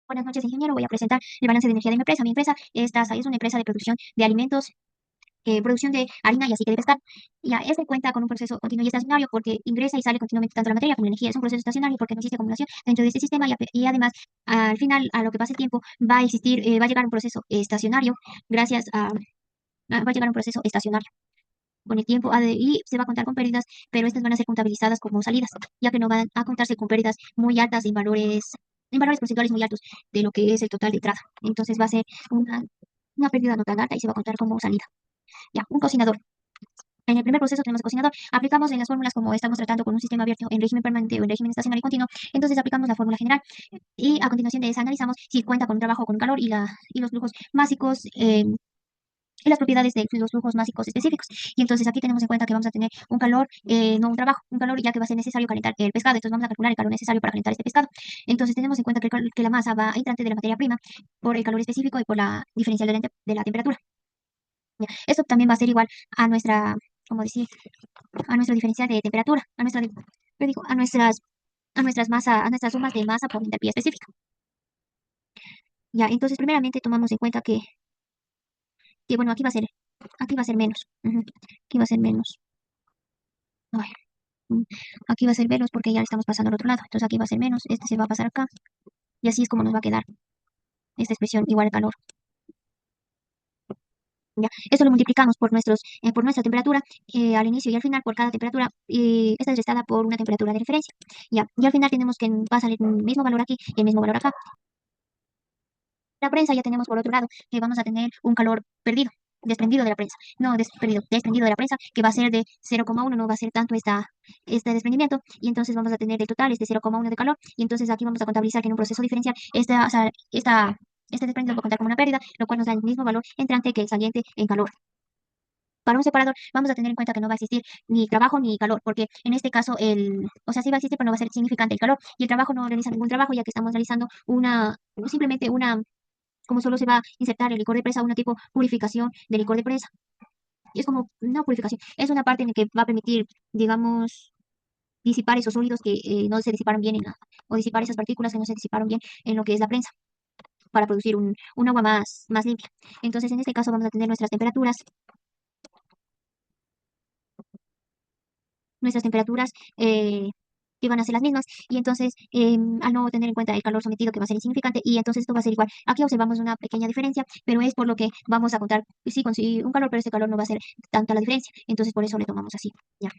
Buenas noches, ingeniero. Voy a presentar el balance de energía de mi empresa. Mi empresa es una empresa de producción de alimentos, producción de harina y aceite de pescado. Ya, este cuenta con un proceso continuo y estacionario porque ingresa y sale continuamente tanto la materia como la energía. Es un proceso estacionario porque no existe acumulación dentro de este sistema y además, al final, a lo que pase el tiempo, va a llegar un proceso estacionario gracias va a llegar un proceso estacionario con el tiempo y se va a contar con pérdidas, pero estas van a ser contabilizadas como salidas, ya que no van a contarse con pérdidas muy altas en valores porcentuales muy altos de lo que es el total de entrada. Entonces va a ser una pérdida no tan alta y se va a contar como salida. Ya, un cocinador. En el primer proceso tenemos el cocinador. Aplicamos en las fórmulas como estamos tratando con un sistema abierto en régimen permanente o en régimen estacionario y continuo. Entonces aplicamos la fórmula general y a continuación de esa analizamos si cuenta con un trabajo con calor y los flujos básicos. Y las propiedades de los flujos básicos específicos. Y entonces aquí tenemos en cuenta que vamos a tener un calor, no un trabajo, un calor ya que va a ser necesario calentar el pescado. Entonces vamos a calcular el calor necesario para calentar este pescado. Entonces tenemos en cuenta que la masa va entrante de la materia prima por el calor específico y por la diferencial de la temperatura. Ya. Esto también va a ser igual a nuestra, ¿cómo decir? A nuestro diferencial de temperatura, ¿qué digo? A nuestras sumas de masa por entropía específica. Ya, entonces primeramente tomamos en cuenta que bueno, aquí va a ser menos. Ujú. Aquí va a ser menos. Ay. Mm, Aquí va a ser menos porque ya le estamos pasando al otro lado. Entonces aquí va a ser menos, este se va a pasar acá. Y así es como nos va a quedar esta expresión igual al calor. ¿Ya? Esto lo multiplicamos por nuestra temperatura al inicio y al final por cada temperatura. Y esta es restada por una temperatura de referencia. ¿Ya? Y al final tenemos que va a salir el mismo valor aquí y el mismo valor acá. La prensa ya tenemos por otro lado que vamos a tener un calor perdido, desprendido de la prensa. No, desprendido de la prensa, que va a ser de 0,1, no va a ser tanto este desprendimiento. Y entonces vamos a tener el total, este 0,1 de calor. Y entonces aquí vamos a contabilizar que en un proceso diferencial, este desprendido va a contar como una pérdida, lo cual nos da el mismo valor entrante que el saliente en calor. Para un separador vamos a tener en cuenta que no va a existir ni trabajo ni calor, porque en este caso o sea, sí va a existir, pero no va a ser significante el calor. Y el trabajo no realiza ningún trabajo, ya que estamos realizando simplemente como solo se va a insertar el licor de presa, una tipo purificación de licor de presa. Y es como una purificación, es una parte en la que va a permitir, digamos, disipar esos sólidos que no se disiparon bien o disipar esas partículas que no se disiparon bien en lo que es la prensa, para producir un agua más limpia. Entonces, en este caso vamos a tener nuestras temperaturas que van a ser las mismas, y entonces al no tener en cuenta el calor sometido que va a ser insignificante, y entonces esto va a ser igual. Aquí observamos una pequeña diferencia, pero es por lo que vamos a contar, sí, con sí, un calor, pero este calor no va a ser tanta la diferencia, entonces por eso le tomamos así. Ya.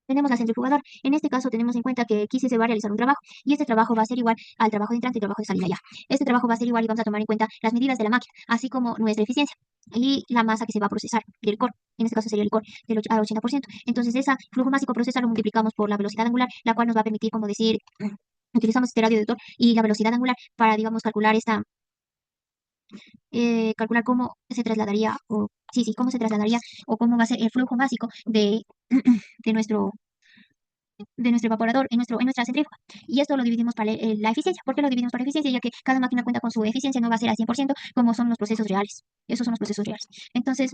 Tenemos la centrifugadora. En este caso tenemos en cuenta que aquí se va a realizar un trabajo y este trabajo va a ser igual al trabajo de entrante y trabajo de salida ya. Este trabajo va a ser igual y vamos a tomar en cuenta las medidas de la máquina, así como nuestra eficiencia y la masa que se va a procesar del licor. En este caso sería el licor al 80%. Entonces, ese flujo másico procesado lo multiplicamos por la velocidad angular, la cual nos va a permitir, como decir, utilizamos este radio deductor y la velocidad angular para, digamos, calcular cómo se trasladaría, o sí, sí, cómo se trasladaría o cómo va a ser el flujo básico de nuestro evaporador en nuestra centrífuga. Y esto lo dividimos para la eficiencia. ¿Por qué lo dividimos para eficiencia? Ya que cada máquina cuenta con su eficiencia, no va a ser al 100% como son los procesos reales. Esos son los procesos reales. Entonces,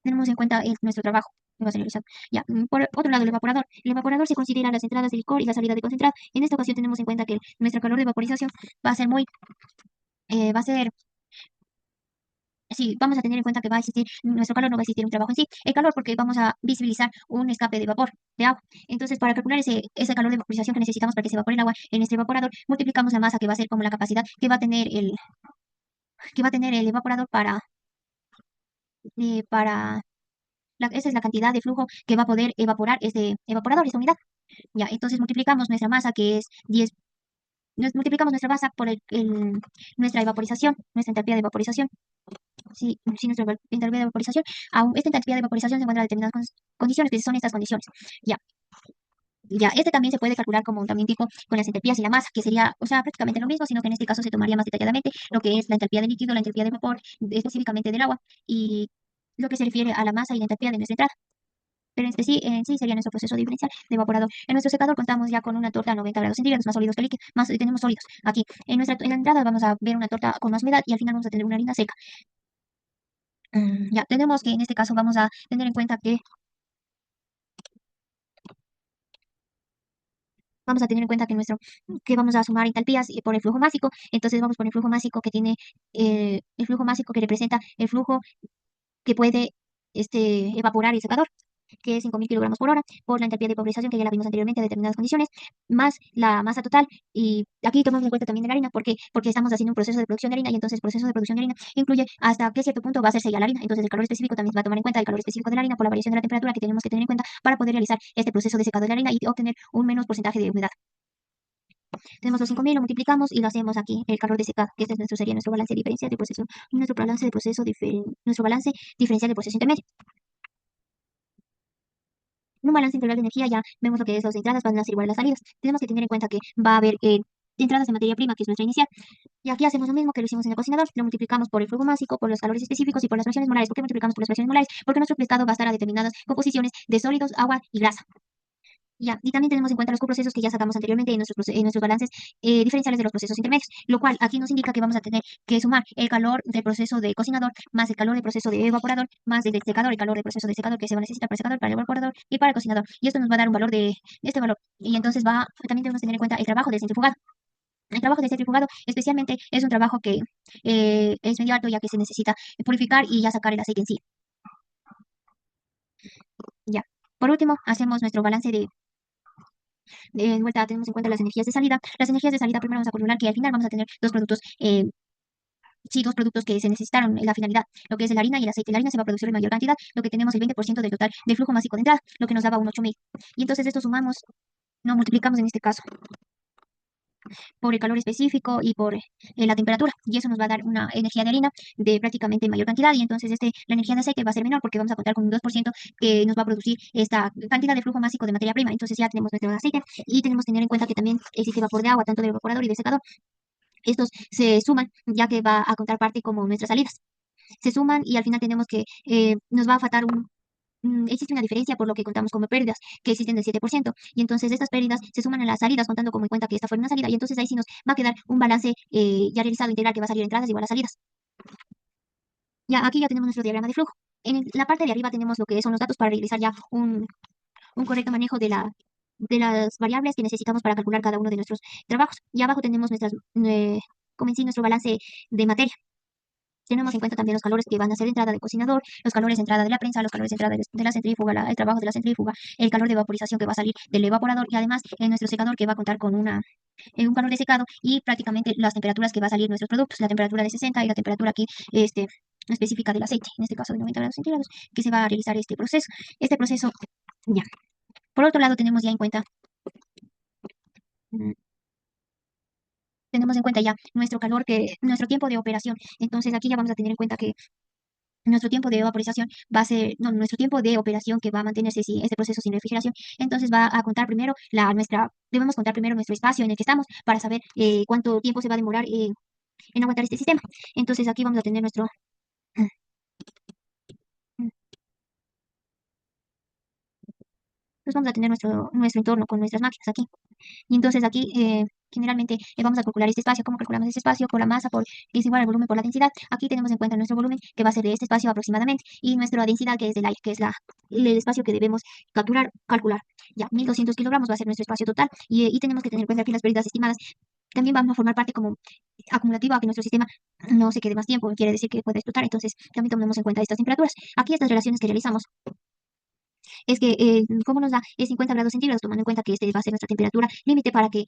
tenemos en cuenta nuestro trabajo que va a ser realizado. Ya, por otro lado, el evaporador. El evaporador se considera las entradas de licor y la salida de concentrado. En esta ocasión tenemos en cuenta que nuestro calor de vaporización va a ser va a ser sí, vamos a tener en cuenta que va a existir, nuestro calor no va a existir un trabajo en sí. El calor porque vamos a visibilizar un escape de vapor, de agua. Entonces, para calcular ese calor de vaporización que necesitamos para que se evapore el agua en este evaporador, multiplicamos la masa que va a ser como la capacidad que va a tener el evaporador para esa es la cantidad de flujo que va a poder evaporar este evaporador, esta unidad. Ya, entonces multiplicamos nuestra masa que es 10. Multiplicamos nuestra masa por nuestra evaporización, nuestra entalpía de evaporización. Si nuestra entalpía de vaporización, esta entalpía de vaporización se encuentra en determinadas condiciones, que son estas condiciones. Ya, ya, este también se puede calcular como también tipo con las entalpías y la masa, que sería, o sea, prácticamente lo mismo, sino que en este caso se tomaría más detalladamente lo que es la entalpía de líquido, la entalpía de vapor, específicamente del agua, y lo que se refiere a la masa y la entalpía de nuestra entrada. Pero en sí sería nuestro proceso diferencial de evaporador. En nuestro secador contamos ya con una torta a 90 grados centígrados, más sólidos que líquidos, más tenemos sólidos. Aquí, en la entrada vamos a ver una torta con más humedad y al final vamos a tener una harina seca. Ya, tenemos que en este caso vamos a tener en cuenta que vamos a tener en cuenta que vamos a sumar entalpías por el flujo másico. Entonces vamos por el flujo másico que tiene el flujo másico que representa el flujo que puede evaporar el secador, que es 5.000 kilogramos por hora, por la entalpía de vaporización que ya la vimos anteriormente a determinadas condiciones, más la masa total. Y aquí tomamos en cuenta también de la harina, ¿por qué? Porque estamos haciendo un proceso de producción de harina y entonces el proceso de producción de harina incluye hasta qué cierto punto va a hacerse ya la harina. Entonces el calor específico también va a tomar en cuenta el calor específico de la harina por la variación de la temperatura que tenemos que tener en cuenta para poder realizar este proceso de secado de la harina y obtener un menos porcentaje de humedad. Tenemos los 5.000, lo multiplicamos y lo hacemos aquí, el calor de secado, que este es sería nuestro balance diferencial de proceso, nuestro balance diferencial de proceso intermedio. En un balance integral de energía ya vemos lo que es las entradas van a ser igual a las salidas. Tenemos que tener en cuenta que va a haber entradas de materia prima, que es nuestra inicial. Y aquí hacemos lo mismo que lo hicimos en el cocinador, lo multiplicamos por el flujo másico, por los calores específicos y por las fracciones molares. ¿Por qué multiplicamos por las fracciones molares? Porque nuestro pescado va a estar a determinadas composiciones de sólidos, agua y grasa. Ya, y también tenemos en cuenta los coprocesos que ya sacamos anteriormente en nuestros balances diferenciales de los procesos intermedios, lo cual aquí nos indica que vamos a tener que sumar el calor del proceso de cocinador más el calor del proceso de evaporador más el del secador, el calor del proceso de secador que se va a necesitar para el secador, para el evaporador y para el cocinador. Y esto nos va a dar un valor de este valor. Y entonces también debemos tener en cuenta el trabajo del centrifugado. El trabajo de centrifugado especialmente es un trabajo que es medio alto ya que se necesita purificar y ya sacar el aceite en sí. Ya. Por último, hacemos nuestro balance de vuelta tenemos en cuenta las energías de salida. Las energías de salida, primero vamos a calcular que al final vamos a tener dos productos, sí, dos productos que se necesitaron en la finalidad, lo que es la harina y el aceite. La harina se va a producir en mayor cantidad, lo que tenemos el 20% del total del flujo másico de entrada, lo que nos daba un 8.000. Y entonces esto sumamos, no multiplicamos en este caso por el calor específico y por la temperatura. Y eso nos va a dar una energía de harina de prácticamente mayor cantidad. Y entonces la energía de aceite va a ser menor porque vamos a contar con un 2% que nos va a producir esta cantidad de flujo másico de materia prima. Entonces ya tenemos nuestro aceite y tenemos que tener en cuenta que también existe vapor de agua, tanto del evaporador y del secador. Estos se suman ya que va a contar parte como nuestras salidas. Se suman y al final tenemos que nos va a faltar existe una diferencia por lo que contamos como pérdidas, que existen del 7%, y entonces estas pérdidas se suman a las salidas, contando como en cuenta que esta fue una salida, y entonces ahí sí nos va a quedar un balance ya realizado integral que va a salir entradas igual a salidas. Ya aquí ya tenemos nuestro diagrama de flujo. En la parte de arriba tenemos lo que son los datos para realizar ya un correcto manejo de las variables que necesitamos para calcular cada uno de nuestros trabajos. Y abajo tenemos como en sí, nuestro balance de materia. Tenemos en cuenta también los calores que van a ser de entrada del cocinador, los calores de entrada de la prensa, los calores de entrada de la centrífuga, el trabajo de la centrífuga, el calor de vaporización que va a salir del evaporador y además nuestro secador que va a contar con un calor de secado y prácticamente las temperaturas que va a salir nuestros productos, la temperatura de 60 y la temperatura aquí específica del aceite, en este caso de 90 grados centígrados, que se va a realizar este proceso. Este proceso, ya. Por otro lado, mm, tenemos en cuenta ya nuestro tiempo de operación. Entonces aquí ya vamos a tener en cuenta que nuestro tiempo de vaporización va a ser, no, nuestro tiempo de operación que va a mantenerse si este proceso sin refrigeración, entonces va a contar primero debemos contar primero nuestro espacio en el que estamos para saber cuánto tiempo se va a demorar en aguantar este sistema. Entonces aquí vamos a tener pues vamos a tener nuestro entorno con nuestras máquinas aquí. Y entonces aquí generalmente vamos a calcular este espacio. ¿Cómo calculamos este espacio? Por la masa, que es igual al volumen por la densidad. Aquí tenemos en cuenta nuestro volumen, que va a ser de este espacio aproximadamente, y nuestra densidad, que es del aire, que es el espacio que debemos calcular. Ya, 1.200 kilogramos va a ser nuestro espacio total. Y tenemos que tener en cuenta que las pérdidas estimadas también van a formar parte como acumulativa a que nuestro sistema no se quede más tiempo, quiere decir que puede explotar. Entonces, también tomemos en cuenta estas temperaturas. Aquí estas relaciones que realizamos es que, ¿cómo nos da? Es 50 grados centígrados, tomando en cuenta que este va a ser nuestra temperatura límite para que,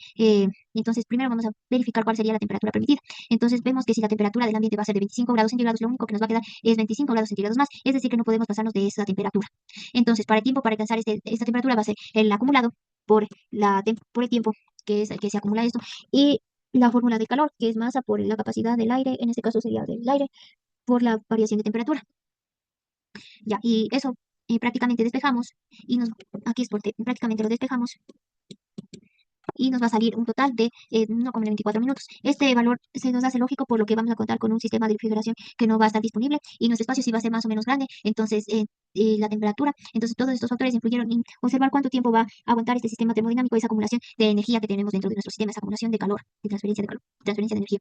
entonces primero vamos a verificar cuál sería la temperatura permitida. Entonces vemos que si la temperatura del ambiente va a ser de 25 grados centígrados, lo único que nos va a quedar es 25 grados centígrados más, es decir, que no podemos pasarnos de esa temperatura. Entonces, para el tiempo para alcanzar esta temperatura va a ser el acumulado por el tiempo que es el que se acumula esto, y la fórmula del calor, que es masa por la capacidad del aire, en este caso sería del aire, por la variación de temperatura. Ya, y eso prácticamente despejamos y aquí es porque prácticamente lo despejamos y nos va a salir un total de 1,24 minutos. Este valor se nos hace lógico por lo que vamos a contar con un sistema de refrigeración que no va a estar disponible y nuestro espacio sí va a ser más o menos grande, entonces la temperatura, entonces todos estos factores influyeron en observar cuánto tiempo va a aguantar este sistema termodinámico, esa acumulación de energía que tenemos dentro de nuestro sistema, esa acumulación de calor, de transferencia de calor, transferencia de energía.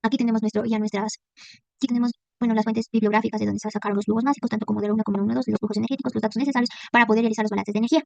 Aquí tenemos aquí tenemos, bueno, las fuentes bibliográficas de donde se sacaron los flujos básicos, tanto como de la 1 como de la 1.2, de los flujos energéticos, los datos necesarios para poder realizar los balances de energía.